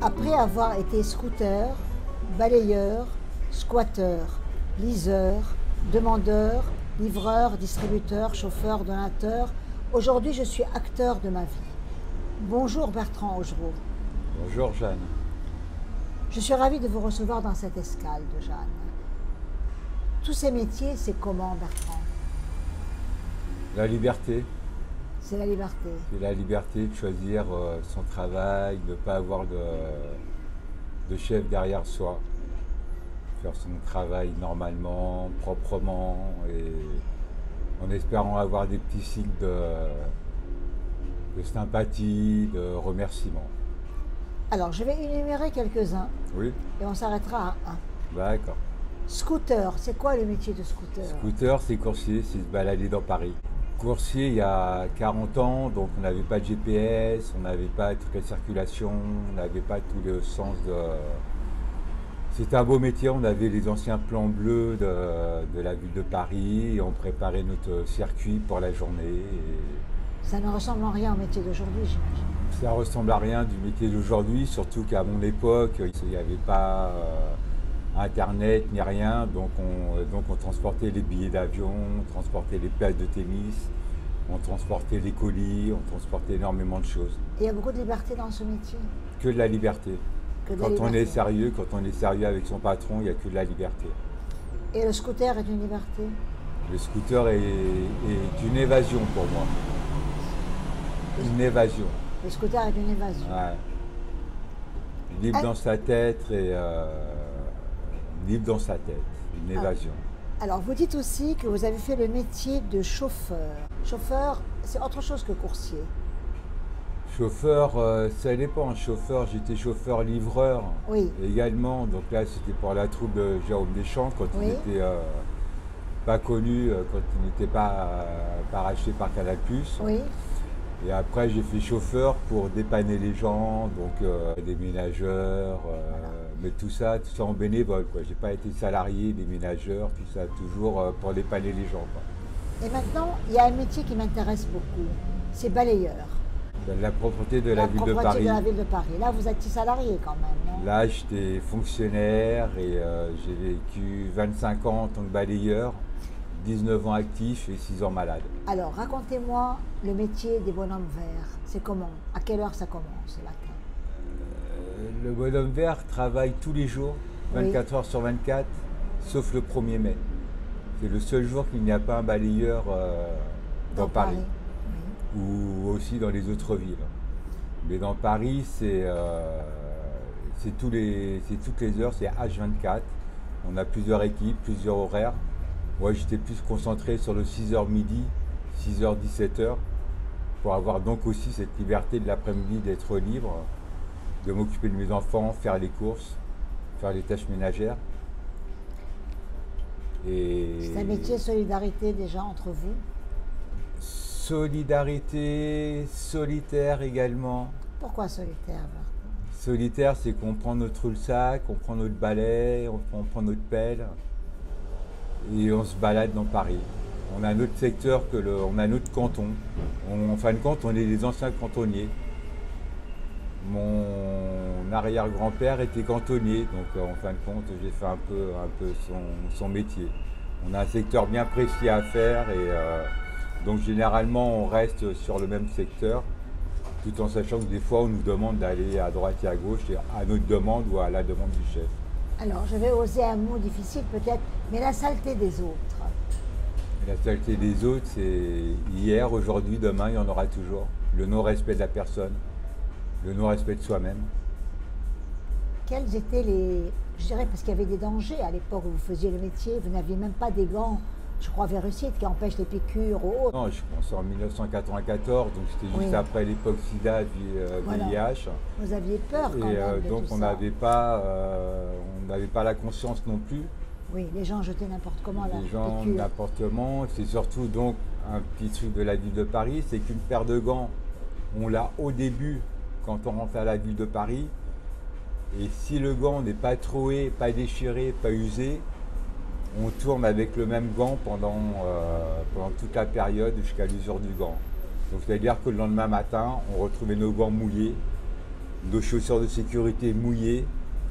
Après avoir été scooter, balayeur, squatteur, liseur, demandeur, livreur, distributeur, chauffeur, donateur, aujourd'hui je suis acteur de ma vie. Bonjour Bertrand Augereau. Bonjour Jeanne. Je suis ravie de vous recevoir dans cette escale de Jeanne. Tous ces métiers, c'est comment Bertrand? La liberté. C'est la liberté. C'est la liberté de choisir son travail, de ne pas avoir de chef derrière soi. Faire son travail normalement, proprement et en espérant avoir des petits signes de sympathie, de remerciement. Alors, je vais énumérer quelques-uns Oui, et on s'arrêtera à un. d'accord. Scooter, c'est quoi le métier de scooter? Scooter, c'est coursier, c'est se balader dans Paris. Coursier, il y a 40 ans, donc on n'avait pas de GPS, on n'avait pas toute la circulation, on n'avait pas tout le sens de... C'était un beau métier, on avait les anciens plans bleus de la ville de Paris et on préparait notre circuit pour la journée. Et Ça ne ressemble en rien au métier d'aujourd'hui, j'imagine. ça ressemble à rien du métier d'aujourd'hui, surtout qu'à mon époque, il n'y avait pas Internet ni rien, donc on transportait les billets d'avion, on transportait les places de tennis, on transportait les colis, on transportait énormément de choses. Et il y a beaucoup de liberté dans ce métier. Que de la liberté. Que de la Quand on liberté. est sérieux, quand on est sérieux avec son patron, il n'y a que de la liberté. Et le scooter est une liberté. Le scooter est une évasion pour moi. Une évasion. Le scooter est une évasion. Ouais. Libre Ah. dans sa tête et libre dans sa tête. Une évasion. Alors, vous dites aussi que vous avez fait le métier de chauffeur. Chauffeur, c'est autre chose que coursier. Chauffeur, ça dépend. Chauffeur, j'étais chauffeur-livreur Oui. également. Donc là, c'était pour la troupe de Jérôme Deschamps quand Oui. il n'était pas connu, quand il n'était pas racheté par Canal+. Oui. Et après, j'ai fait chauffeur pour dépanner les gens, donc des ménageurs, mais tout ça en bénévole, quoi. J'ai pas été salarié des ménageurs, tout ça, toujours pour dépanner les gens, quoi. Et maintenant, il y a un métier qui m'intéresse beaucoup. C'est balayeur. Dans la propreté de la ville de propreté Paris. de la ville de Paris. Là, vous êtes salarié quand même, non? Là, j'étais fonctionnaire et j'ai vécu 25 ans en tant que balayeur, 19 ans actif et 6 ans malade. Alors, racontez-moi le métier des bonhommes verts. C'est comment? À quelle heure ça commence le matin? Le bonhomme vert travaille tous les jours, 24 heures sur 24, sauf le 1er mai. C'est le seul jour qu'il n'y a pas un balayeur dans Paris. Oui. Ou aussi dans les autres villes. Mais dans Paris, c'est toutes les heures, c'est H24. On a plusieurs équipes, plusieurs horaires. Moi, j'étais plus concentré sur le 6h midi, 6h 17h, pour avoir donc aussi cette liberté de l'après-midi d'être libre, de m'occuper de mes enfants, faire les courses, faire les tâches ménagères. C'est un métier solidarité déjà entre vous? Solidarité, solitaire également. Pourquoi solitaire, Bertrand? Solitaire, c'est qu'on prend notre rule-sac, on prend notre balai, on prend notre pelle et on se balade dans Paris. On a notre secteur, on a notre canton. En fin de compte, on est les anciens cantonniers. Mon arrière-grand-père était cantonnier, donc en fin de compte, j'ai fait un peu son métier. On a un secteur bien précis à faire et donc généralement on reste sur le même secteur, tout en sachant que des fois on nous demande d'aller à droite et à gauche, à notre demande ou à la demande du chef. Alors, je vais oser un mot difficile peut-être, mais la saleté des autres. Et la saleté des autres, c'est hier, aujourd'hui, demain, il y en aura toujours. Le non-respect de la personne, le non-respect de soi-même. Quels étaient les... Je dirais parce qu'il y avait des dangers à l'époque où vous faisiez le métier, vous n'aviez même pas des gants, je crois, virucides qui empêchent les piqûres ou autres. Non, je pense en 1994, donc c'était juste Oui. après l'époque SIDA, Voilà. VIH. Vous aviez peur quand même de Donc tout on ça. n'avait pas la conscience non plus. Oui, les gens jetaient n'importe comment la Les gens piqûre. n'importe comment. C'est surtout donc un petit truc de la ville de Paris, c'est qu'une paire de gants, on l'a au début quand on rentre à la ville de Paris. Et si le gant n'est pas troué, pas déchiré, pas usé, on tourne avec le même gant pendant toute la période jusqu'à l'usure du gant. Donc c'est-à-dire que le lendemain matin, on retrouvait nos gants mouillés nos chaussures de sécurité mouillées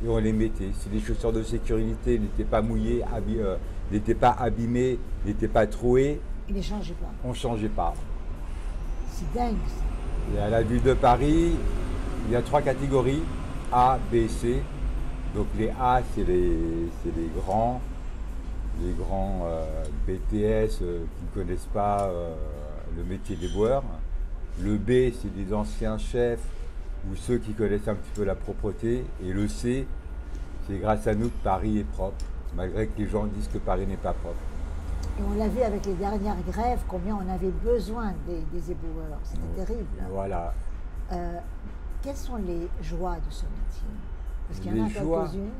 et on les mettait. Si les chaussures de sécurité n'étaient pas mouillées, n'étaient pas abîmées, n'étaient pas trouées, Il ne changeait pas. on ne changeait pas. C'est dingue. Ça. Et à la ville de Paris, il y a 3 catégories, A, B, C. Donc les A, c'est les grands BTS qui ne connaissent pas le métier d'éboueur. Le B, c'est des anciens chefs ou ceux qui connaissent un petit peu la propreté. Et le C, c'est grâce à nous que Paris est propre, malgré que les gens disent que Paris n'est pas propre. Et on l'a vu avec les dernières grèves, combien on avait besoin des éboueurs. C'était terrible. Voilà. Quelles sont les joies de ce métier? Parce qu'il y en a quelques-unes.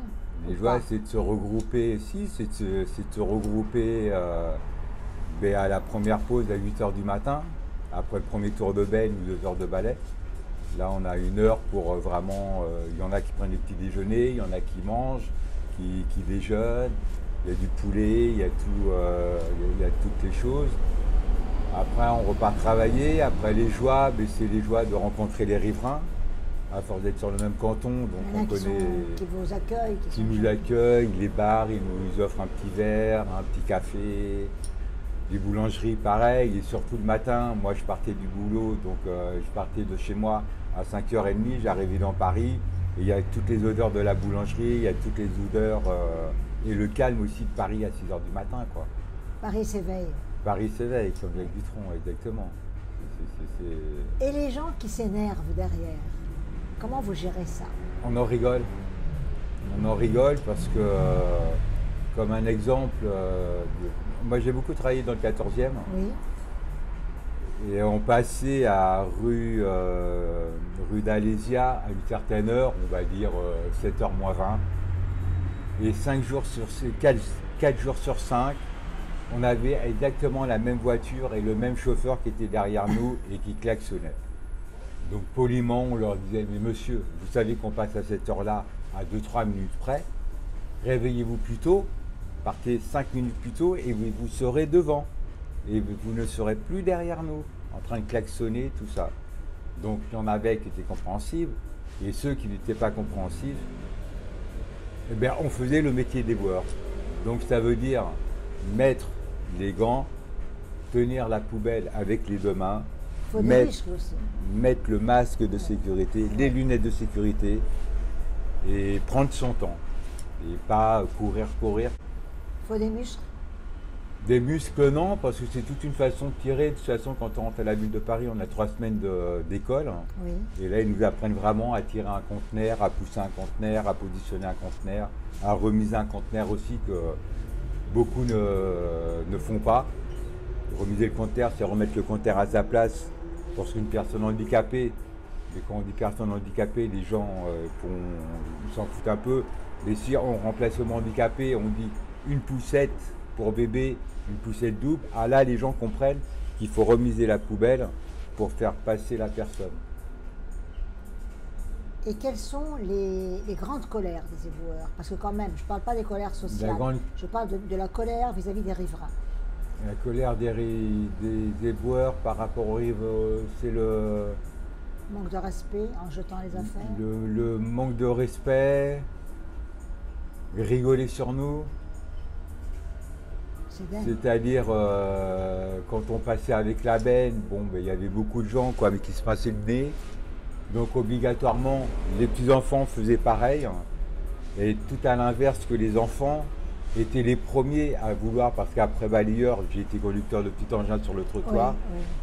Les joies, c'est de se regrouper ici, c'est de se regrouper à la première pause à 8h du matin, après le premier tour de beigne ou 2 heures de ballet. Là, on a 1 heure pour vraiment... Il y en a qui prennent des petits déjeuners, il y en a qui mangent, qui déjeunent. Il y a du poulet, il y a toutes les choses. Après, on repart travailler. Après, les joies, c'est les joies de rencontrer les riverains. À force d'être sur le même canton, donc on connaît... Qui vous accueillent. Qui nous accueillent, les bars, ils nous offrent un petit verre, un petit café. Les boulangeries, pareil. Et surtout le matin, moi, je partais du boulot, donc je partais de chez moi à 5h30, j'arrivais dans Paris. Et il y a toutes les odeurs de la boulangerie, il y a toutes les odeurs... et le calme aussi de Paris à 6h du matin, quoi. Paris s'éveille. Paris s'éveille, comme Jacques Dutronc, exactement. Et les gens qui s'énervent derrière, comment vous gérez ça? On en rigole. On en rigole parce que, comme un exemple, moi j'ai beaucoup travaillé dans le 14e. Oui. Et on passait à rue d'Alésia à une certaine heure, on va dire 7h moins 20. Et 4 jours sur 5, on avait exactement la même voiture et le même chauffeur qui était derrière nous et qui klaxonnait. Donc poliment, on leur disait, mais monsieur, vous savez qu'on passe à cette heure-là à 2-3 minutes près, réveillez-vous plus tôt, partez 5 minutes plus tôt et vous serez devant. Et vous ne serez plus derrière nous, en train de klaxonner, tout ça. Donc il y en avait qui étaient compréhensibles, et ceux qui n'étaient pas compréhensifs, eh bien, on faisait le métier d'éboueur. Donc ça veut dire mettre les gants, tenir la poubelle avec les 2 mains, mettre le masque de sécurité, les lunettes de sécurité, et prendre son temps. Et pas courir. Il faut des muscles? Des muscles, non, parce que c'est toute une façon de tirer. De toute façon, quand on rentre à la ville de Paris, on a 3 semaines d'école. Oui. Et là, ils nous apprennent vraiment à tirer un conteneur, à pousser un conteneur, à positionner un conteneur, à remiser un conteneur aussi que beaucoup ne font pas. Remiser le conteneur, c'est remettre le conteneur à sa place pour qu'une personne handicapée. Mais quand on dit personne handicapée, les gens ils s'en foutent un peu. Mais si on remplace le mot handicapé, on dit une poussette pour bébé, une poussette double. Ah là, les gens comprennent qu'il faut remiser la poubelle pour faire passer la personne. Et quelles sont les grandes colères des éboueurs? Parce que quand même, je ne parle pas des colères sociales, je parle de la colère vis-à-vis des riverains. La colère des éboueurs par rapport aux riverains, c'est le... Manque de respect en jetant les affaires. Le manque de respect, rigoler sur nous. C'est-à-dire, quand on passait avec la benne, il y avait beaucoup de gens mais qui se passaient le nez. Donc obligatoirement, les petits-enfants faisaient pareil. Et tout à l'inverse que les enfants étaient les premiers à vouloir, parce qu'après balayeur, j'ai été conducteur de petit engin sur le trottoir.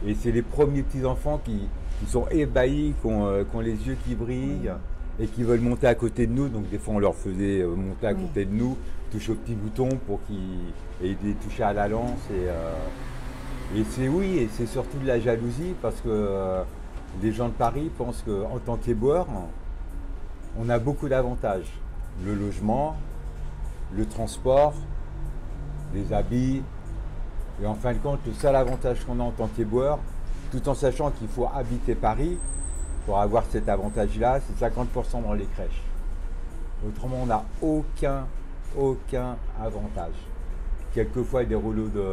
Oui. Et c'est les premiers petits-enfants qui sont ébahis, qui ont les yeux qui brillent et qui veulent monter à côté de nous. Donc des fois, on leur faisait monter à côté de nous, toucher au petit bouton pour qu'ils touchaient à la lance. Et c'est surtout de la jalousie parce que les gens de Paris pensent qu'en tant qu'éboueur, on a beaucoup d'avantages. Le logement, le transport, les habits. Et en fin de compte, le seul avantage qu'on a en tant qu'éboueur, tout en sachant qu'il faut habiter Paris pour avoir cet avantage-là, c'est 50% dans les crèches. Autrement, on n'a aucun avantage. Quelquefois, des rouleaux de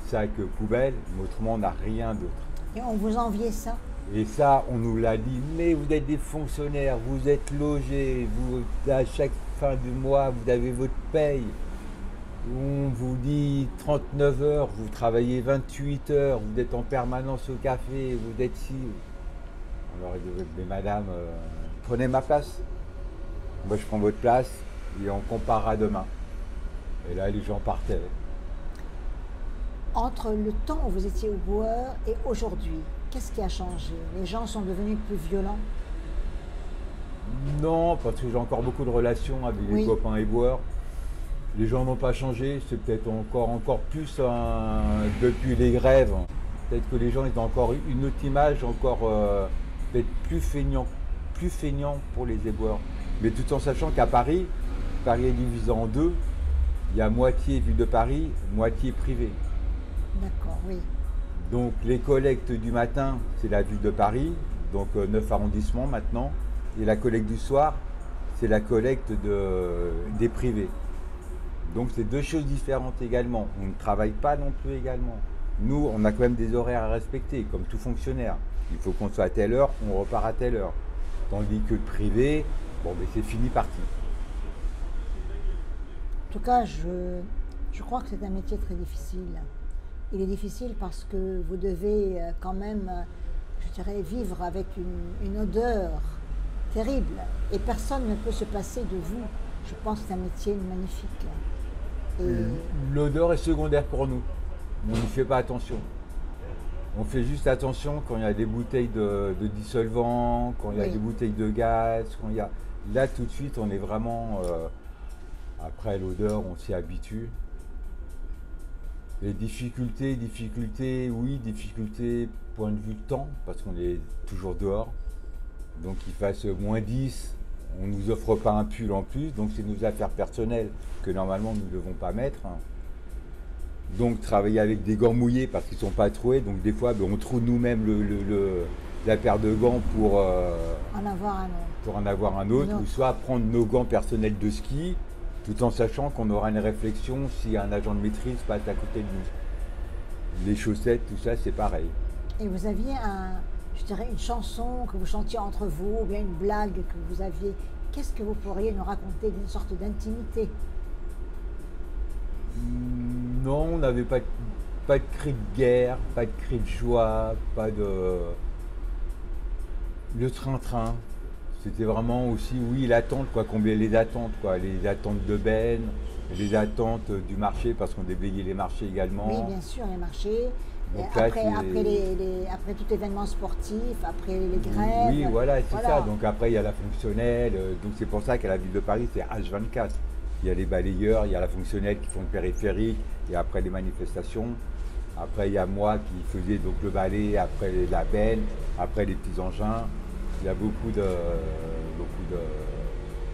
sacs poubelles, mais autrement, on n'a rien d'autre. Et on vous enviait ça? Et ça, on nous l'a dit, mais vous êtes des fonctionnaires, vous êtes logés, vous, à chaque fin du mois, vous avez votre paye. On vous dit 39 heures, vous travaillez 28 heures, vous êtes en permanence au café, vous êtes ci. Alors, mais madame, prenez ma place. Moi, je prends votre place et on comparera demain. Et là, les gens partaient. Entre le temps où vous étiez éboueur et aujourd'hui, qu'est-ce qui a changé? Les gens sont devenus plus violents? Non, parce que j'ai encore beaucoup de relations avec Oui. les copains éboueurs. Les gens n'ont pas changé, c'est peut-être encore plus depuis les grèves. Peut-être que les gens ils ont encore une autre image, encore peut-être plus feignant pour les éboueurs. Mais tout en sachant qu'à Paris, Paris est divisé en deux. Il y a moitié ville de Paris, moitié privée. D'accord, oui. Donc les collectes du matin, c'est la ville de Paris, donc 9 arrondissements maintenant. Et la collecte du soir, c'est la collecte des privés. Donc c'est deux choses différentes également. On ne travaille pas non plus également. Nous, on a quand même des horaires à respecter, comme tout fonctionnaire. Il faut qu'on soit à telle heure, on repart à telle heure. Tandis que le privé, bon, mais c'est fini parti. En tout cas, je crois que c'est un métier très difficile. Il est difficile parce que vous devez quand même, je dirais, vivre avec une odeur terrible. Et personne ne peut se passer de vous. Je pense que c'est un métier magnifique. Et L'odeur est secondaire pour nous. On n'y fait pas attention. On fait juste attention quand il y a des bouteilles de dissolvant, quand il y a oui, des bouteilles de gaz, quand il y a... Là, tout de suite, on est vraiment... Après, l'odeur, on s'y habitue. Les difficultés, oui, difficultés, point de vue temps, parce qu'on est toujours dehors. Donc il fasse -10, on ne nous offre pas un pull en plus, donc c'est nos affaires personnelles que normalement nous ne devons pas mettre. Donc travailler avec des gants mouillés parce qu'ils ne sont pas troués, donc des fois on trouve nous-mêmes la paire de gants pour en avoir un autre. en avoir un autre, Non. ou soit prendre nos gants personnels de ski, tout en sachant qu'on aura une réflexion si un agent de maîtrise passe à côté de nous. Les chaussettes, tout ça, c'est pareil. Et vous aviez je dirais, une chanson que vous chantiez entre vous, ou bien une blague que vous aviez. Qu'est-ce que vous pourriez nous raconter d'une sorte d'intimité? Non, on n'avait pas de cri de guerre, pas de cri de joie, pas de... Le train-train. C'était vraiment aussi, oui, l'attente, quoi, combler les attentes, quoi, les attentes de Ben, les attentes du marché, parce qu'on déblayait les marchés également. Oui, bien sûr, les marchés. Et Donc là, après tout événement sportif, après les grèves. Oui, voilà, c'est voilà. ça. Donc après, il y a la fonctionnelle. Donc c'est pour ça qu'à la ville de Paris, c'est H24. Il y a les balayeurs, il y a la fonctionnelle qui font le périphérique, et après les manifestations. Après, il y a moi qui faisais donc le balai, après la benne, après les petits engins. Il y a beaucoup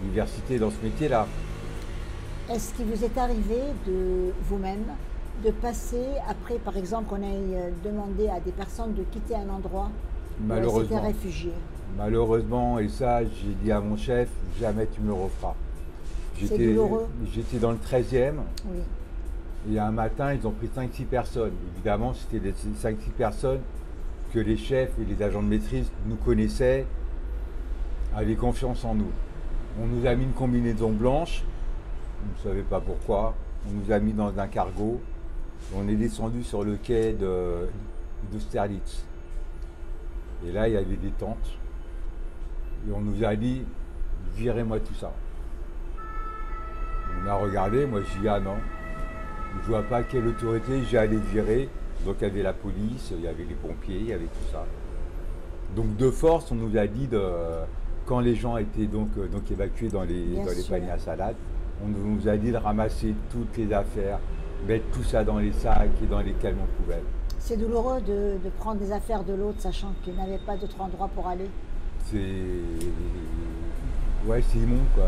d'universités dans ce métier-là. Est-ce qu'il vous est arrivé de vous-même de passer, après par exemple qu'on ait demandé à des personnes de quitter un endroit où elles s'étaient Malheureusement. réfugiées? Malheureusement, et ça, j'ai dit à mon chef, jamais tu me le referas. C'est douloureux. J'étais dans le 13e, Oui. et un matin, ils ont pris 5-6 personnes. Évidemment, c'était des 5-6 personnes que les chefs et les agents de maîtrise nous connaissaient, avaient confiance en nous. On nous a mis une combinaison blanche, on ne savait pas pourquoi, on nous a mis dans un cargo, et on est descendu sur le quai d'Austerlitz. Et là, il y avait des tentes, et on nous a dit, virez-moi tout ça. On a regardé, moi je dis, ah non, je vois pas quelle autorité j'ai à les virer. Donc il y avait la police, il y avait les pompiers, il y avait tout ça. Donc de force, on nous a dit, quand les gens étaient donc évacués dans les paniers à salade, on nous a dit de ramasser toutes les affaires, mettre tout ça dans les sacs et dans les camions poubelles. C'est douloureux de prendre des affaires de l'autre, sachant qu'il n'avait pas d'autre endroit pour aller. C'est... Ouais, c'est immonde, quoi.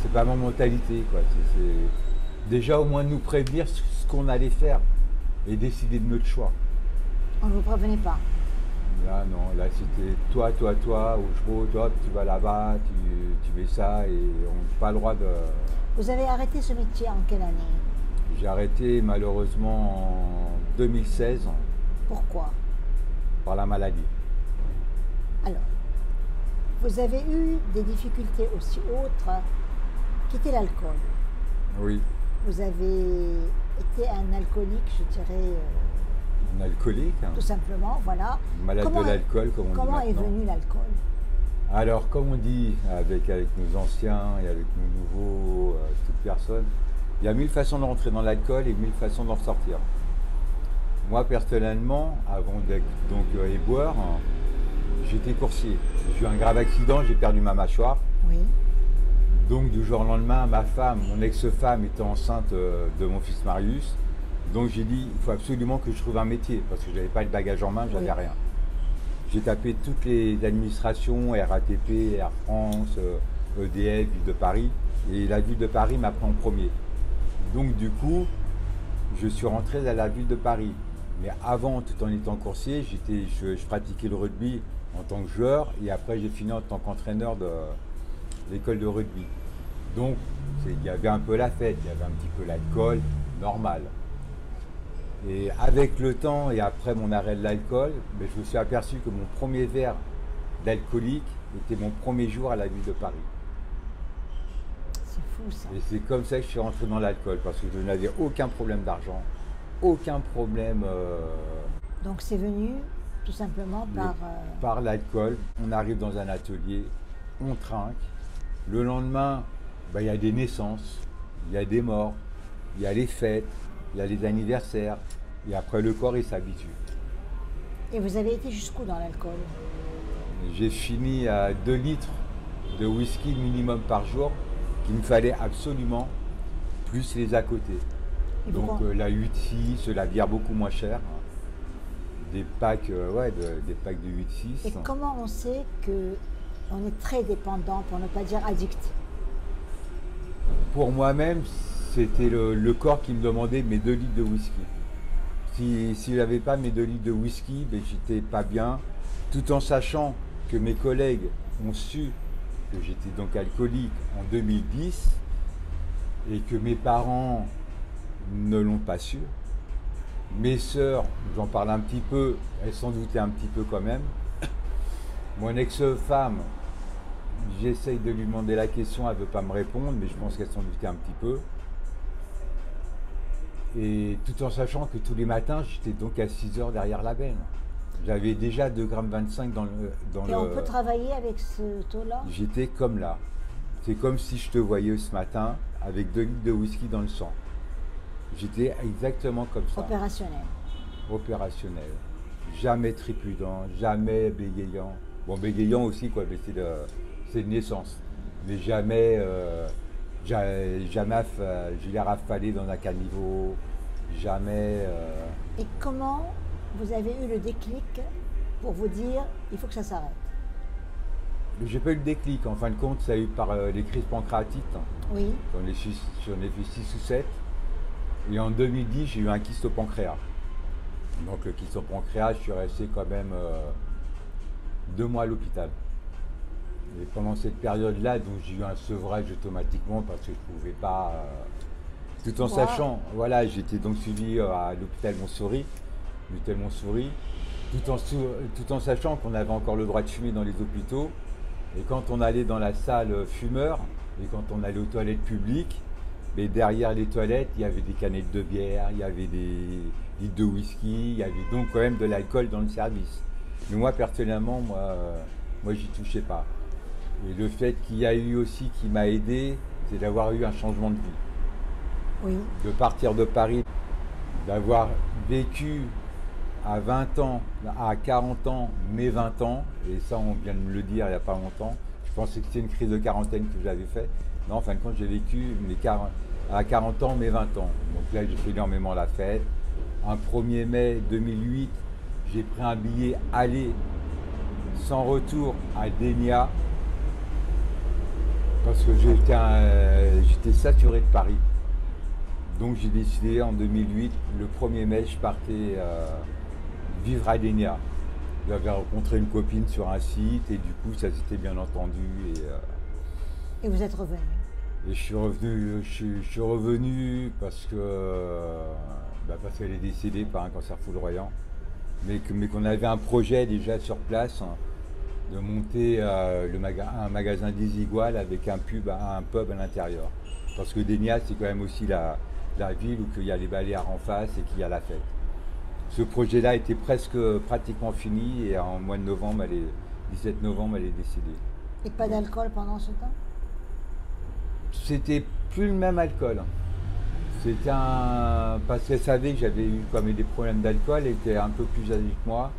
C'est pas ma mentalité, quoi. Déjà au moins de nous prévenir ce qu'on allait faire et décider de notre choix. On ne vous prévenait pas. Là, non, là c'était toi, au toi, tu vas là-bas, tu fais ça, et on n'a pas le droit de... Vous avez arrêté ce métier en quelle année? J'ai arrêté malheureusement en 2016 Pourquoi? par la maladie. Alors, vous avez eu des difficultés aussi autres qui étaient l'alcool. Oui, Vous avez été un alcoolique, je dirais, un alcoolique, hein. tout simplement, voilà. Malade Comment de l'alcool, comme on dit Comment est maintenant. venu l'alcool? Alors, comme on dit avec nos anciens et avec nos nouveaux, toute personne, il y a 1000 façons de rentrer dans l'alcool et 1000 façons d'en sortir. Moi, personnellement, avant d'être donc éboueur, hein, j'étais coursier. J'ai eu un grave accident, j'ai perdu ma mâchoire. Oui. Donc, du jour au lendemain, ma femme, mon ex-femme, était enceinte de mon fils Marius. Donc, j'ai dit, il faut absolument que je trouve un métier parce que je n'avais pas de bagage en main, j'avais Oui. rien. J'ai tapé toutes les administrations, RATP, Air France, EDF, Ville de Paris. Et la Ville de Paris m'a pris en premier. Donc, du coup, je suis rentré à la Ville de Paris. Mais avant, tout en étant coursier, je pratiquais le rugby en tant que joueur. Et après, j'ai fini en tant qu'entraîneur de l'école de rugby. Donc, il y avait un peu la fête, il y avait un petit peu l'alcool, normal. Et avec le temps et après mon arrêt de l'alcool, ben, je me suis aperçu que mon premier verre d'alcoolique était mon premier jour à la Ville de Paris. C'est fou ça. Et c'est comme ça que je suis rentré dans l'alcool, parce que je n'avais aucun problème d'argent, aucun problème Donc c'est venu tout simplement par l'alcool. On arrive dans un atelier, on trinque. Le lendemain, ben, il y a des naissances, il y a des morts, il y a les fêtes, il y a les anniversaires. Et après, le corps, il s'habitue. Et vous avez été jusqu'où dans l'alcool? J'ai fini à 2 litres de whisky minimum par jour, qu'il me fallait absolument, plus les à côté. Et Donc pourquoi la 8-6, la bière beaucoup moins chère, des packs, des packs de 8-6. Et comment on sait que on est très dépendant, pour ne pas dire addict? Pour moi-même, c'était le corps qui me demandait mes 2 litres de whisky. Si je n'avais pas mes 2 litres de whisky, ben, j'étais pas bien, tout en sachant que mes collègues ont su que j'étais donc alcoolique en 2010 et que mes parents ne l'ont pas su. Mes sœurs, j'en parle un petit peu, elles s'en doutaient un petit peu quand même. Mon ex-femme, j'essaye de lui demander la question, elle ne veut pas me répondre, mais je pense qu'elle s'en doutait un petit peu. Et tout en sachant que tous les matins, j'étais donc à 6 heures derrière la benne. J'avais déjà 2,25 g dans le... Et on peut travailler avec ce taux-là? J'étais comme là. C'est comme si je te voyais ce matin avec 2 litres de whisky dans le sang. J'étais exactement comme ça. Opérationnel. Opérationnel. Jamais tripudant, jamais bégayant. Bon, bégayant aussi, quoi, mais c'est de naissance. Mais jamais, je l'ai rafalé dans un caniveau. Jamais. Et comment vous avez eu le déclic pour vous dire il faut que ça s'arrête? J'ai pas eu le déclic. En fin de compte, ça a eu par les crises pancréatiques. Oui. J'en ai fait 6 ou 7. Et en 2010, j'ai eu un kyste au pancréas. Donc le kyste au pancréas, je suis resté quand même 2 mois à l'hôpital. Et pendant cette période-là, donc j'ai eu un sevrage automatiquement parce que je ne pouvais pas. Tout en sachant, voilà, j'étais donc suivi à l'hôpital Montsouris, tout en sachant qu'on avait encore le droit de fumer dans les hôpitaux. Et quand on allait dans la salle fumeur et quand on allait aux toilettes publiques, mais derrière les toilettes, il y avait des canettes de bière, il y avait des litres de whisky, il y avait donc quand même de l'alcool dans le service. Mais moi, personnellement, moi j'y touchais pas. Et le fait qu'il y a eu aussi qui m'a aidé, c'est d'avoir eu un changement de vie. Oui. De partir de Paris, d'avoir vécu à 20 ans, à 40 ans, mes 20 ans, et ça on vient de me le dire il n'y a pas longtemps, je pensais que c'était une crise de quarantaine que j'avais fait. Non, en fin de compte, j'ai vécu à 40 ans, mes 20 ans. Donc là, j'ai fait énormément la fête. Un 1er mai 2008, j'ai pris un billet aller sans retour à Dénia parce que j'étais saturé de Paris. Donc j'ai décidé en 2008, le 1er mai, je partais vivre à Dénia. J'avais rencontré une copine sur un site et du coup, ça s'était bien entendu. Et vous êtes revenu? Et je suis revenu parce qu'elle est décédée par un cancer foudroyant, mais qu'on avait un projet déjà sur place. de monter un magasin Desigual avec un pub à l'intérieur. Parce que Dénia, c'est quand même aussi la ville où il y a les Baléares en face et qu'il y a la fête. Ce projet-là était pratiquement fini et en mois de novembre, 17 novembre, elle est décédée. Et pas d'alcool pendant ce temps? C'était plus le même alcool. C'était parce qu'elle savait que j'avais eu comme des problèmes d'alcool, elle était un peu plus âgée que moi.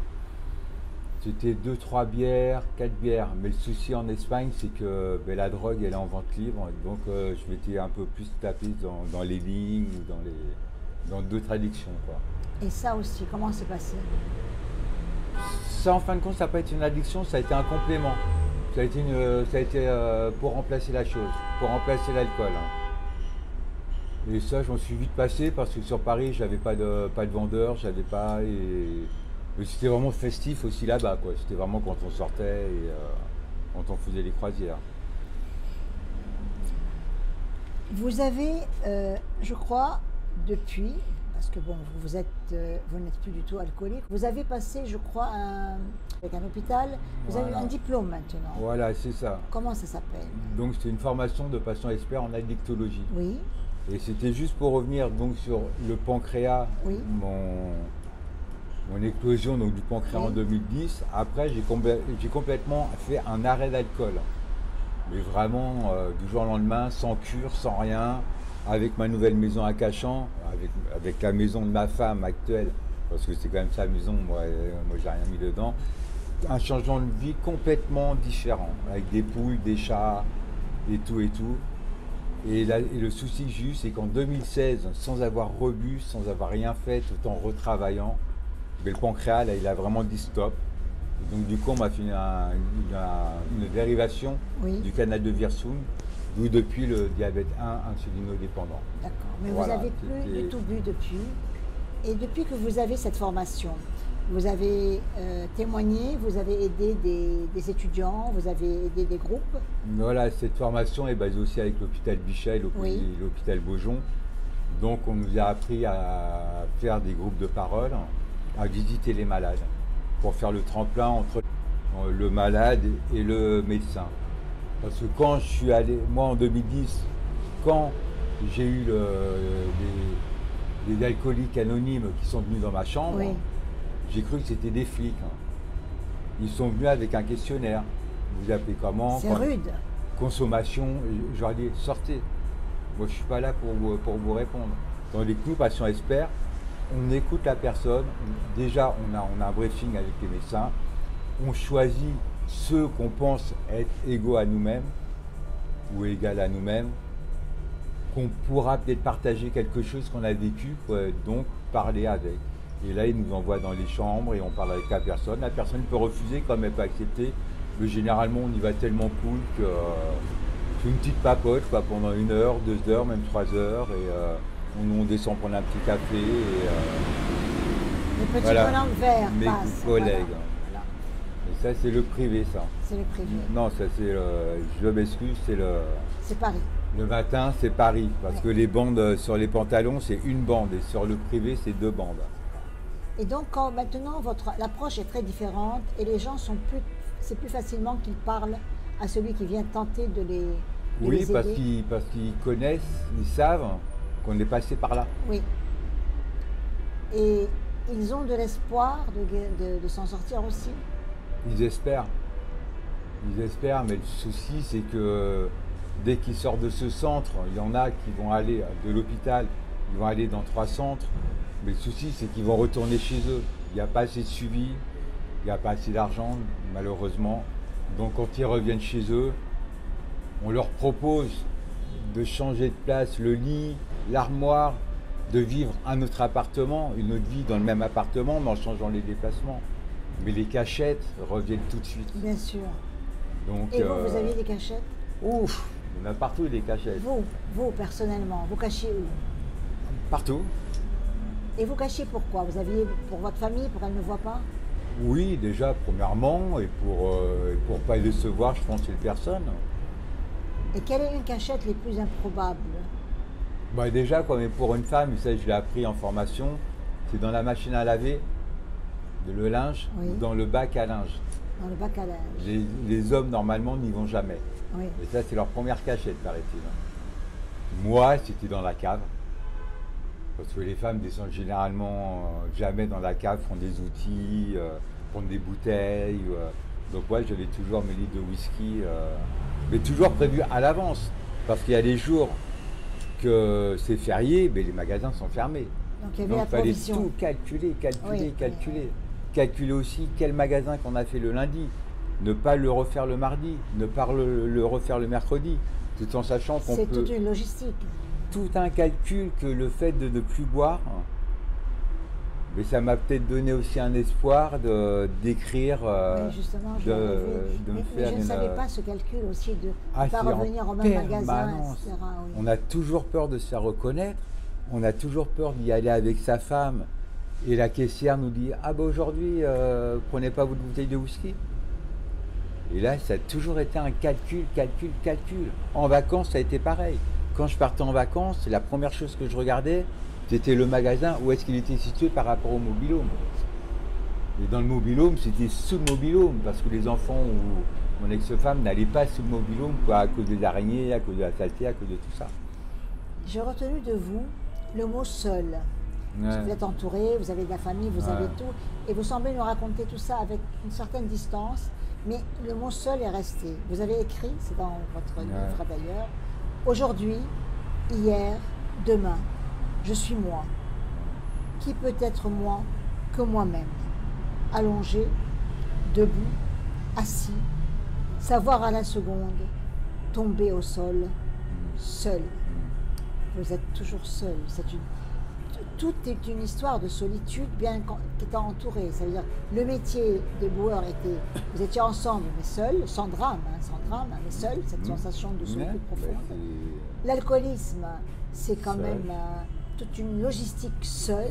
C'était 2-3 bières, 4 bières. Mais le souci en Espagne, c'est que la drogue, elle est en vente libre. Donc je m'étais un peu plus tapé dans les lignes ou dans d'autres addictions, quoi. Et ça aussi, comment c'est passé? Ça, en fin de compte, ça n'a pas été une addiction, ça a été un complément. Ça a été pour remplacer la chose, pour remplacer l'alcool. Et ça, je m'en suis vite passé parce que sur Paris, j'avais pas de vendeur, j'avais pas. Mais c'était vraiment festif aussi là-bas, quoi. C'était vraiment quand on sortait et quand on faisait les croisières. Vous avez, je crois, depuis, parce que bon, vous n'êtes plus du tout alcoolique, vous avez passé, je crois, avec un hôpital, vous avez eu un diplôme maintenant. Voilà, c'est ça. Comment ça s'appelle? Donc c'était une formation de patient expert en addictologie. Oui. Et c'était juste pour revenir donc sur le pancréas, oui. Mon éclosion donc, du pancréas en 2010. Après, j'ai complètement fait un arrêt d'alcool. Mais vraiment, du jour au lendemain, sans cure, sans rien, avec ma nouvelle maison à Cachan, avec la maison de ma femme actuelle, parce que c'est quand même sa maison, moi j'ai rien mis dedans. Un changement de vie complètement différent, avec des poules, des chats, et tout et tout. Et le souci que j'ai eu, c'est qu'en 2016, sans avoir rebu, sans avoir rien fait, tout en retravaillant, le pancréas, là, il a vraiment dit stop. Et donc du coup, on m'a fait une dérivation du canal de Wirsung, d'où depuis le diabète 1 insulinodépendant. D'accord, mais voilà, vous n'avez plus du tout bu depuis. Et depuis que vous avez cette formation, vous avez témoigné, vous avez aidé des étudiants, vous avez aidé des groupes. Voilà, cette formation est basée aussi avec l'hôpital Bichat et l'hôpital Beaujon. Donc on nous a appris à faire des groupes de parole, à visiter les malades, pour faire le tremplin entre le malade et le médecin. Parce que quand je suis allé, moi en 2010, quand j'ai eu des alcooliques anonymes qui sont venus dans ma chambre, j'ai cru que c'était des flics. Ils sont venus avec un questionnaire. Vous appelez comment? C'est rude. Consommation. Je leur ai dit, sortez. Moi, je ne suis pas là pour vous répondre. Tandis que nous, patients experts, on écoute la personne. Déjà, on a un briefing avec les médecins. On choisit ceux qu'on pense être égaux à nous-mêmes ou égal à nous-mêmes, qu'on pourra peut-être partager quelque chose qu'on a vécu, donc parler avec. Et là, ils nous envoient dans les chambres et on parle avec la personne. La personne peut refuser comme elle peut accepter. Mais généralement, on y va tellement cool que c'est une petite papote quoi, pendant 1 heure, 2 heures, même 3 heures. Et on descend prendre un petit café. Les petits bonhommes verts mes passent. collègues. Voilà. Et ça, c'est le privé, ça. C'est le privé. Non, ça, c'est je m'excuse, c'est le... C'est Paris. Le matin, c'est Paris. Parce que les bandes sur les pantalons, c'est une bande. Et sur le privé, c'est 2 bandes. Et donc, maintenant, l'approche est très différente et les gens c'est plus facilement qu'ils parlent à celui qui vient tenter de les Oui, aider. parce qu'ils connaissent, ils savent qu'on est passé par là. Oui. Et ils ont de l'espoir de s'en sortir aussi. Ils espèrent. Ils espèrent, mais le souci, c'est que dès qu'ils sortent de ce centre, il y en a qui vont aller de l'hôpital, ils vont aller dans 3 centres. Mais le souci, c'est qu'ils vont retourner chez eux. Il n'y a pas assez de suivi, il n'y a pas assez d'argent, malheureusement. Donc quand ils reviennent chez eux, on leur propose de changer de place le lit, l'armoire, de vivre un autre appartement, une autre vie dans le même appartement, mais en changeant les déplacements. Mais les cachettes reviennent tout de suite. Bien sûr. Donc, et vous aviez des cachettes? Ouf, il y en a partout des cachettes. Vous personnellement, vous cachiez où? Partout. Et vous cachiez pourquoi? Vous aviez pour votre famille, pour qu'elle ne voit pas? Oui, déjà, premièrement, et pour pas décevoir, je pense, les personnes. Et quelle est une cachette les plus improbables? Bah déjà, quoi, mais pour une femme, ça je l'ai appris en formation, c'est dans la machine à laver, le linge, ou dans le bac à linge. Dans le bac à linge. Les hommes, normalement, n'y vont jamais. Oui. Et ça, c'est leur première cachette, paraît-il. Moi, c'était dans la cave. Parce que les femmes descendent généralement jamais dans la cave, font des outils, font des bouteilles. Donc moi, j'avais toujours mes litres de whisky, mais toujours prévu à l'avance. Parce qu'il y a des jours que c'est férié, mais les magasins sont fermés. Donc il y avait la fallait provision. tout calculer. Oui. Calculer aussi quel magasin qu'on a fait le lundi. Ne pas le refaire le mardi, ne pas le refaire le mercredi. Tout en sachant qu'on peut... C'est toute une logistique. Tout un calcul que le fait de ne plus boire, mais ça m'a peut-être donné aussi un espoir d'écrire, Oui, justement, je l'avais vu. de me Mais faire je ne savais pas ce calcul aussi de ne pas c'est en revenir au même magasin, permanence. etc. Oui. On a toujours peur de se faire reconnaître, on a toujours peur d'y aller avec sa femme, et la caissière nous dit « Ah ben aujourd'hui, prenez pas votre bouteille de whisky ». Et là, ça a toujours été un calcul. En vacances, ça a été pareil. Quand je partais en vacances, la première chose que je regardais, c'était le magasin, où est-ce qu'il était situé par rapport au mobil-home. Et dans le mobil-home, c'était sous le mobil-home, parce que les enfants ou mon ex-femme n'allaient pas sous le mobil-home, à cause des araignées, à cause de la saleté, à cause de tout ça. J'ai retenu de vous le mot seul. Ouais. Vous êtes entouré, vous avez de la famille, vous Ouais. avez tout, et vous semblez nous raconter tout ça avec une certaine distance, mais le mot seul est resté. Vous avez écrit, c'est dans votre livre d'ailleurs, aujourd'hui, hier, demain, je suis moi. Qui peut être moi que moi-même? Allongé, debout, assis, savoir à la seconde, tomber au sol, seul. Vous êtes toujours seul. Tout est une histoire de solitude bien qu'étant entouré. Ça veut dire le métier de boueur était, vous étiez ensemble mais seul, sans drame, mais seul, cette sensation de solitude profonde. L'alcoolisme, c'est quand Seul. même toute une logistique seule.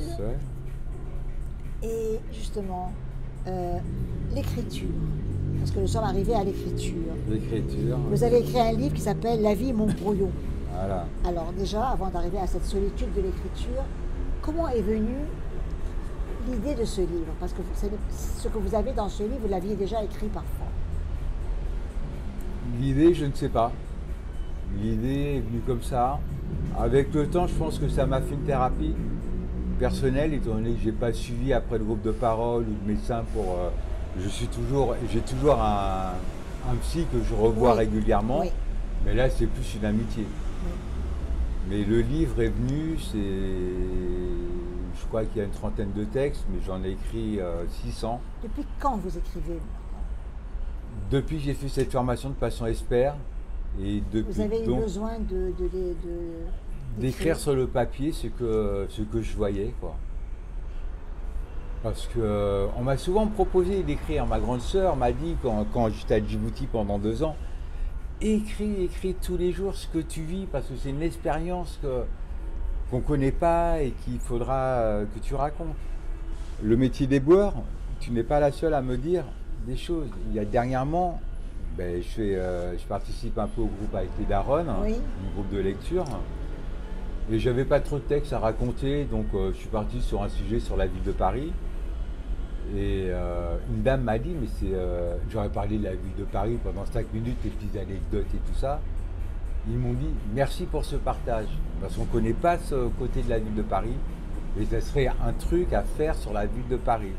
Et justement, l'écriture, parce que nous sommes arrivés à l'écriture. L'écriture. Vous avez écrit un livre qui s'appelle La vie, mon brouillon. Voilà. Alors déjà, avant d'arriver à cette solitude de l'écriture, comment est venue l'idée de ce livre? Parce que ce que vous avez dans ce livre, vous l'aviez déjà écrit parfois. L'idée, je ne sais pas. L'idée est venue comme ça. Avec le temps, je pense que ça m'a fait une thérapie personnelle, étant donné que je n'ai pas suivi après le groupe de parole ou de médecin pour... j'ai toujours un psy que je revois régulièrement, mais là c'est plus une amitié. Mais le livre est venu, je crois qu'il y a une trentaine de textes, mais j'en ai écrit 600. Depuis quand vous écrivez? Depuis que j'ai fait cette formation de patient expert, et depuis vous avez eu besoin d'écrire sur le papier ce que je voyais, quoi. Parce que on m'a souvent proposé d'écrire. Ma grande sœur m'a dit quand j'étais à Djibouti pendant 2 ans, écris tous les jours ce que tu vis, parce que c'est une expérience qu'on ne connaît pas et qu'il faudra que tu racontes. Le métier des boueurs, tu n'es pas la seule à me dire des choses. Il y a dernièrement, je participe un peu au groupe avec les Daronnes, du groupe de lecture, et j'avais pas trop de textes à raconter, donc je suis parti sur un sujet sur la ville de Paris. Et une dame m'a dit, mais j'aurais parlé de la ville de Paris pendant 5 minutes, les petites anecdotes et tout ça. Ils m'ont dit merci pour ce partage, parce qu'on ne connaît pas ce côté de la ville de Paris, et ça serait un truc à faire sur la ville de Paris.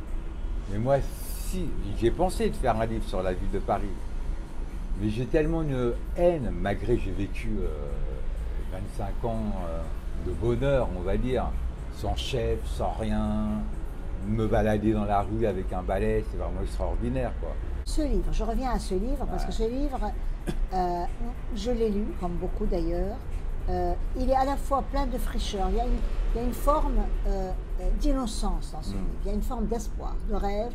Mais moi, si j'ai pensé de faire un livre sur la ville de Paris, mais j'ai tellement une haine, malgré que j'ai vécu 25 ans de bonheur, on va dire, sans chef, sans rien, me balader dans la rue avec un balai, c'est vraiment extraordinaire, quoi. Ce livre, je reviens à ce livre, parce que ce livre, je l'ai lu, comme beaucoup d'ailleurs, il est à la fois plein de fraîcheur, il y a une forme d'innocence dans ce livre, il y a une forme d'espoir, de rêve,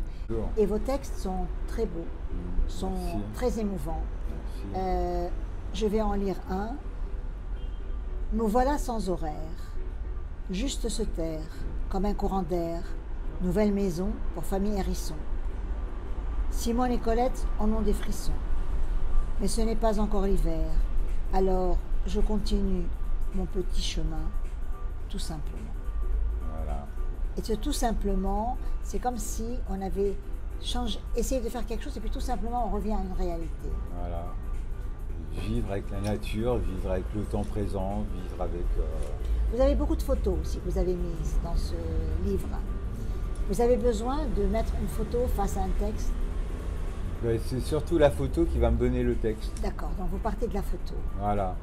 et vos textes sont très beaux, sont très émouvants. Je vais en lire un. Nous voilà sans horaire, juste se taire, comme un courant d'air, nouvelle maison pour famille hérisson. Simone et Colette en ont des frissons, mais ce n'est pas encore l'hiver, alors je continue mon petit chemin, tout simplement. Voilà. Et ce tout simplement, c'est comme si on avait essayer de faire quelque chose et puis tout simplement on revient à une réalité. Voilà. Vivre avec la nature, vivre avec le temps présent, vivre avec... Vous avez beaucoup de photos aussi que vous avez mises dans ce livre. Vous avez besoin de mettre une photo face à un texte? Ben, c'est surtout la photo qui va me donner le texte. D'accord, donc vous partez de la photo. Voilà.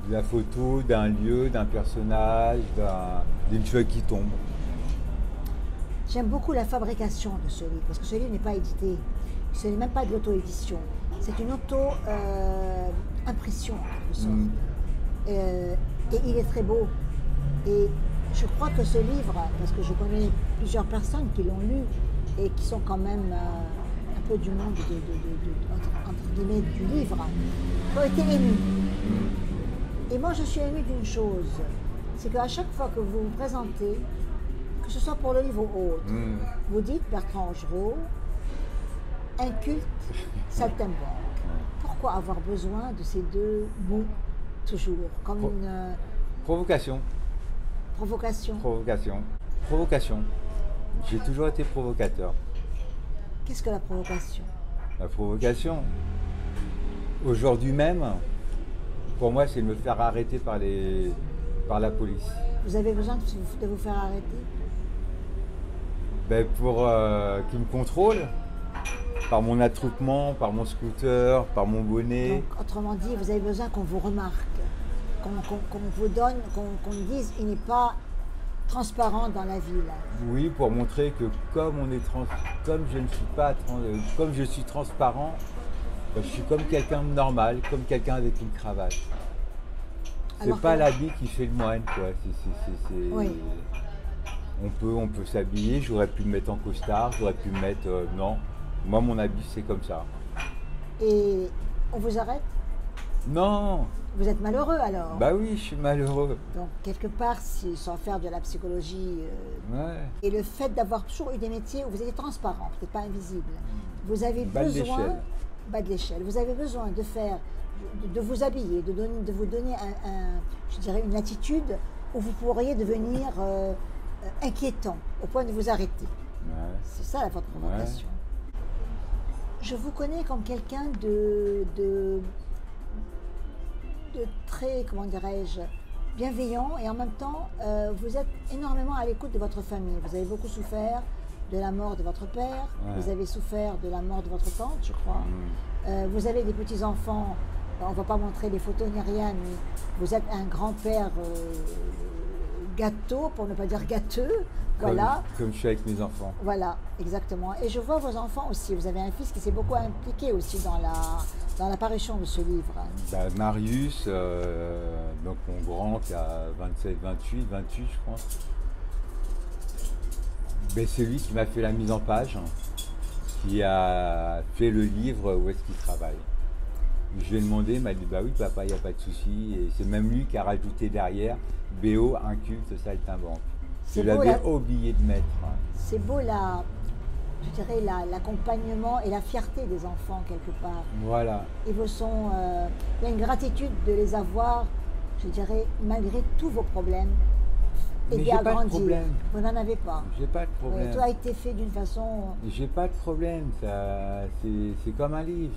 De la photo, d'un lieu, d'un personnage, d'une feuille qui tombe. J'aime beaucoup la fabrication de ce livre, parce que ce livre n'est pas édité. Ce n'est même pas de l'auto-édition. C'est une auto-impression, en quelque sorte. Et il est très beau. Et je crois que ce livre, parce que je connais plusieurs personnes qui l'ont lu et qui sont quand même un peu du monde entre guillemets, du livre, ont été émus. Et moi, je suis émue d'une chose, c'est qu'à chaque fois que vous vous présentez, que ce soit pour le livre ou autre, vous dites Bertrand Angerot, inculte, saltimbanque. Pourquoi avoir besoin de ces deux mots toujours, comme une Provocation. provocation? Provocation. J'ai toujours été provocateur. Qu'est-ce que la provocation? La provocation, aujourd'hui même, pour moi, c'est de me faire arrêter par la police. Vous avez besoin de vous faire arrêter? Ben, pour qu'ils me contrôlent, par mon attroupement, par mon scooter, par mon bonnet. Donc, autrement dit, vous avez besoin qu'on vous remarque, qu'on vous donne, qu'on dise il n'est pas transparent dans la ville. Oui, pour montrer que comme je suis transparent, ben, je suis comme quelqu'un de normal, comme quelqu'un avec une cravate. C'est pas l'habit qui fait le moine, quoi. Oui. On peut s'habiller, j'aurais pu me mettre en costard, j'aurais pu me mettre... non, moi mon habit c'est comme ça. Et on vous arrête? Non. Vous êtes malheureux alors? Bah oui, je suis malheureux. Donc quelque part, sans faire de la psychologie, Ouais. et le fait d'avoir toujours eu des métiers où vous étiez transparent, peut-être pas invisible, vous avez Bas de besoin... l'échelle. Bas de l'échelle. Vous avez besoin de vous habiller, de vous donner je dirais une attitude où vous pourriez devenir inquiétant, au point de vous arrêter. Ouais. C'est ça votre provocation. Je vous connais comme quelqu'un de très, comment dirais-je, bienveillant, et en même temps, vous êtes énormément à l'écoute de votre famille. Vous avez beaucoup souffert de la mort de votre père, vous avez souffert de la mort de votre tante, je crois. Vous avez des petits-enfants, on ne va pas montrer les photos ni rien, mais vous êtes un grand-père gâteau, pour ne pas dire gâteux, voilà. Comme je suis avec mes enfants. Voilà, exactement. Et je vois vos enfants aussi. Vous avez un fils qui s'est beaucoup impliqué aussi dans la parution de ce livre. Bah, Marius, donc mon grand qui a 27, 28 je pense. Ben, c'est lui qui m'a fait la mise en page, qui a fait le livre Où est-ce qu'il travaille. Je lui ai demandé, il m'a dit bah oui papa, il n'y a pas de souci. Et c'est même lui qui a rajouté derrière BO inculte saltimbanque. Je l'avais oublié de mettre. C'est beau je dirais l'accompagnement et la fierté des enfants quelque part. Voilà. Il y a une gratitude de les avoir, je dirais, malgré tous vos problèmes, aidés à grandir. Vous n'en avez pas. J'ai pas de problème. Tout a été fait d'une façon... J'ai pas de problème, c'est comme un livre,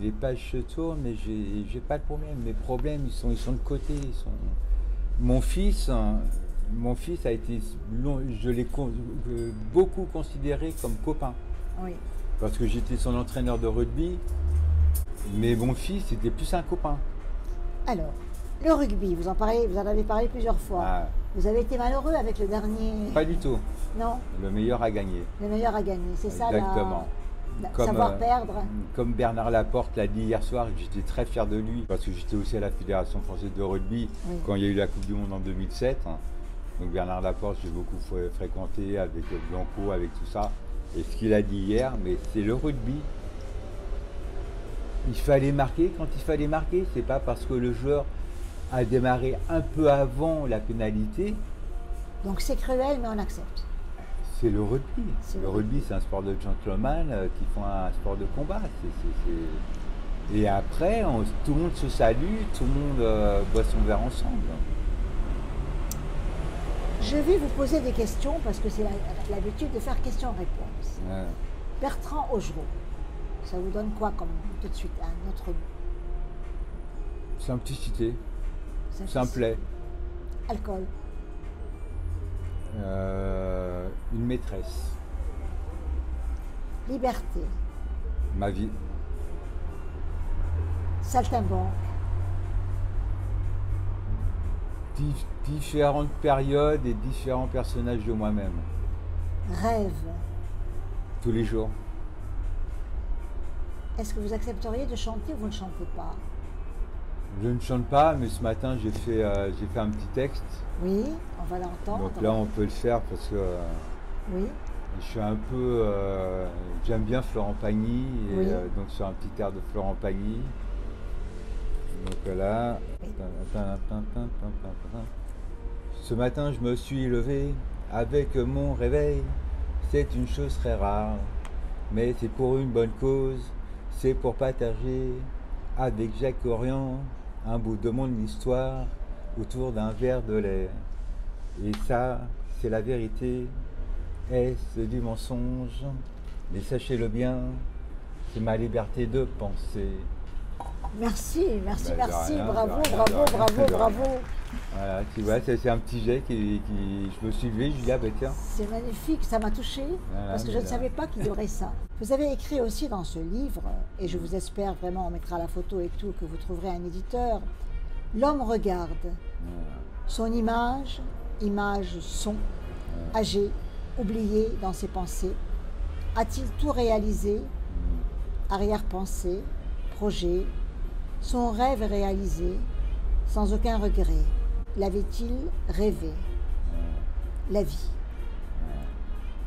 les pages se tournent, mais j'ai pas de problème. Mes problèmes, ils sont de côté. Mon fils a été, je l'ai beaucoup considéré comme copain. Oui. Parce que j'étais son entraîneur de rugby, mais mon fils était plus un copain. Alors, le rugby, vous en avez parlé plusieurs fois. Ah. Vous avez été malheureux avec le dernier... Pas du tout. Non. Le meilleur a gagné. Le meilleur a gagné, c'est ça exactement. Savoir perdre. Comme Bernard Laporte l'a dit hier soir, j'étais très fier de lui, parce que j'étais aussi à la Fédération française de rugby quand il y a eu la Coupe du Monde en 2007. Donc Bernard Laporte, j'ai beaucoup fréquenté avec Blanco, avec tout ça. Et ce qu'il a dit hier, mais c'est le rugby. Il fallait marquer quand il fallait marquer. C'est pas parce que le joueur a démarré un peu avant la pénalité. Donc c'est cruel, mais on accepte. C'est le rugby. Le rugby, c'est un sport de gentleman qui font un sport de combat. Et après, tout le monde se salue, tout le monde boit son verre ensemble. Je vais vous poser des questions parce que c'est l'habitude de faire questions-réponses. Ouais. Bertrand Augereau, ça vous donne quoi comme tout de suite un autre nom? Simplicité, simplet, Alcool, une maîtresse, liberté, ma vie, saltimbanque, différentes périodes et différents personnages de moi-même, rêve. tous les jours. Est-ce que vous accepteriez de chanter ou vous ne chantez pas? Je ne chante pas, mais ce matin j'ai fait un petit texte. Oui, on va l'entendre. Donc là on peut le faire parce que Oui, je suis un peu... j'aime bien Florent Pagny, et Oui. donc sur un petit air de Florent Pagny. Donc là... Ce matin je me suis levé avec mon réveil. C'est une chose très rare, mais c'est pour une bonne cause. C'est pour partager avec Jacques Orion un bout de mon histoire autour d'un verre de lait. Et ça, c'est la vérité. Est-ce du mensonge? Mais sachez-le bien, c'est ma liberté de penser. merci, merci, Bah, de merci, rien, bravo, de rien, bravo, de rien, bravo, de rien. bravo. Voilà, tu vois, c'est un petit jet qui... Je me suis levé, je dis, ah ben tiens. C'est magnifique, ça m'a touché Voilà, parce que je ne voilà. savais pas qu'il y aurait ça. Vous avez écrit aussi dans ce livre, et je vous espère vraiment, on mettra la photo et tout, que vous trouverez un éditeur. L'homme regarde, son image, son, âgé, oublié dans ses pensées. A-t-il tout réalisé? Arrière-pensée, projet, son rêve réalisé, sans aucun regret. L'avait-il rêvé? La vie.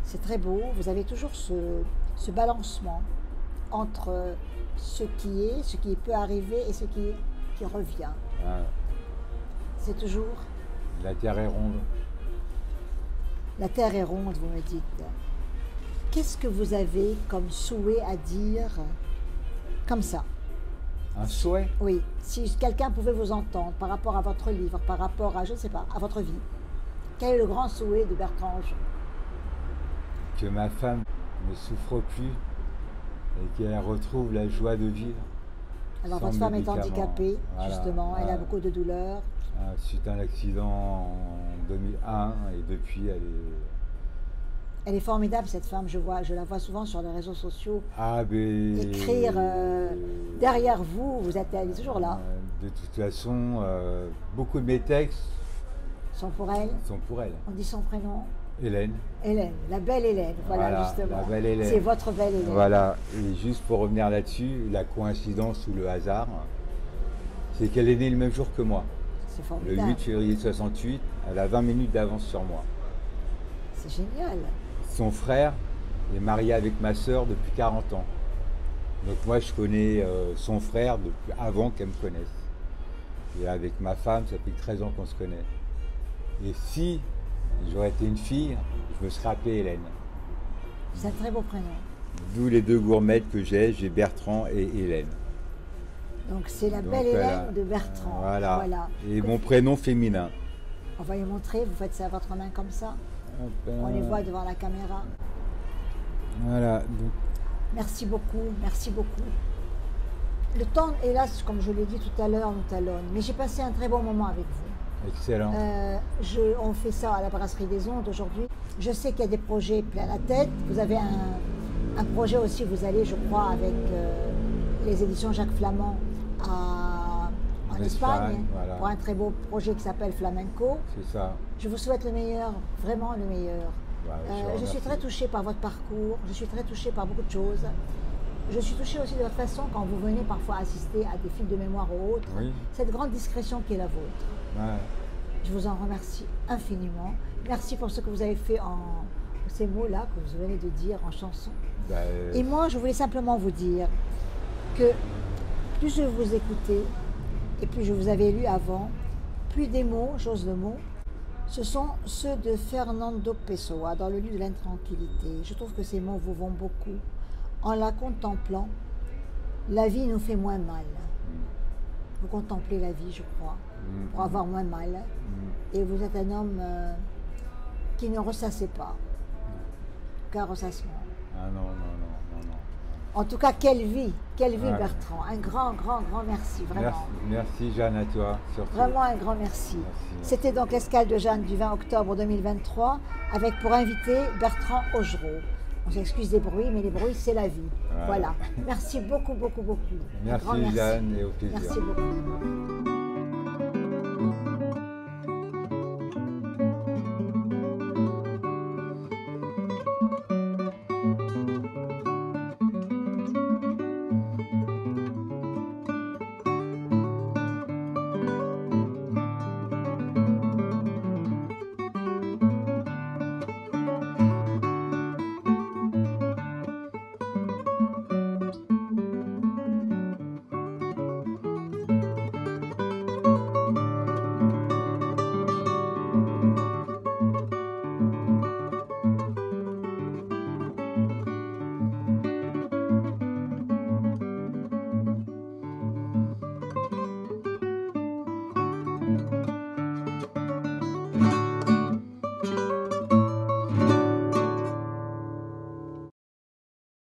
C'est très beau, vous avez toujours ce balancement entre ce qui peut arriver et ce qui revient. Voilà. C'est toujours La terre est ronde. la terre est ronde, vous me dites. Qu'est-ce que vous avez comme souhait à dire comme ça? Un souhait? Oui, si quelqu'un pouvait vous entendre par rapport à votre livre, par rapport à, je ne sais pas, à votre vie, quel est le grand souhait de Bertrand Augereau? Que ma femme ne souffre plus et qu'elle retrouve la joie de vivre. Alors sans votre femme est médicaments. handicapée, Voilà, justement, elle a voilà. beaucoup de douleurs. Suite à un accident en 2001 et depuis Elle est formidable cette femme, je la vois souvent sur les réseaux sociaux. Ah ben... Écrire derrière vous, elle est toujours là. De toute façon, beaucoup de mes textes Sont pour elle. sont pour elle. On dit son prénom. Hélène. Hélène, la belle Hélène, voilà, justement. la belle Hélène. C'est votre belle Hélène. Voilà, et juste pour revenir là-dessus, la coïncidence ou le hasard, c'est qu'elle est née le même jour que moi. C'est Le formidable. 8 février 68, elle a 20 minutes d'avance sur moi. C'est génial. Son frère est marié avec ma sœur depuis 40 ans. Donc moi je connais son frère depuis avant qu'elle me connaisse. Et avec ma femme, ça fait 13 ans qu'on se connaît. Et si j'aurais été une fille, je me serais appelé Hélène. C'est un très beau prénom. D'où les deux gourmettes que j'ai Bertrand et Hélène. Donc c'est la Donc, belle voilà. Hélène de Bertrand. Voilà. Et mon prénom féminin. On va y montrer, vous faites ça à votre main comme ça. On les voit devant la caméra. Voilà. Donc, Merci beaucoup, merci beaucoup. Le temps, hélas, comme je l'ai dit tout à l'heure, nous talonne. Mais j'ai passé un très bon moment avec vous. excellent. On fait ça à la Brasserie des Ondes aujourd'hui. Je sais qu'il y a des projets plein la tête. Vous avez un projet aussi, vous allez, je crois, avec les éditions Jacques Flamand en Espagne, voilà. pour un très beau projet qui s'appelle Flamenco. C'est ça. Je vous souhaite le meilleur, vraiment le meilleur. Bah, je vous Je suis remercie. très touchée par votre parcours, je suis très touchée par beaucoup de choses. Je suis touchée aussi de votre façon quand vous venez parfois assister à des films de mémoire ou autres. Oui. Cette grande discrétion qui est la vôtre. Ouais. Je vous en remercie infiniment. Merci pour ce que vous avez fait en ces mots-là que vous venez de dire en chanson. Bah, Et moi, je voulais simplement vous dire que plus je vous écoutais et plus je vous avais lu avant, plus des mots, j'ose le mot, ce sont ceux de Fernando Pessoa dans le livre de l'intranquillité. Je trouve que ces mots vous vont beaucoup. En la contemplant, la vie nous fait moins mal. Vous contemplez la vie, je crois, pour avoir moins mal. Et vous êtes un homme qui ne ressassez pas. Aucun ressassement. Ah non, non, non. En tout cas, quelle vie Ouais. Bertrand. Un grand, grand, grand merci, vraiment. Merci Jeanne à toi, surtout. Vraiment un grand merci. Merci. C'était donc l'escale de Jeanne du 20 octobre 2023 avec pour invité Bertrand Augereau. On s'excuse des bruits, mais les bruits, c'est la vie. Voilà. Voilà. Merci beaucoup, beaucoup, beaucoup. Un grand Merci Jeanne et au plaisir. Merci beaucoup.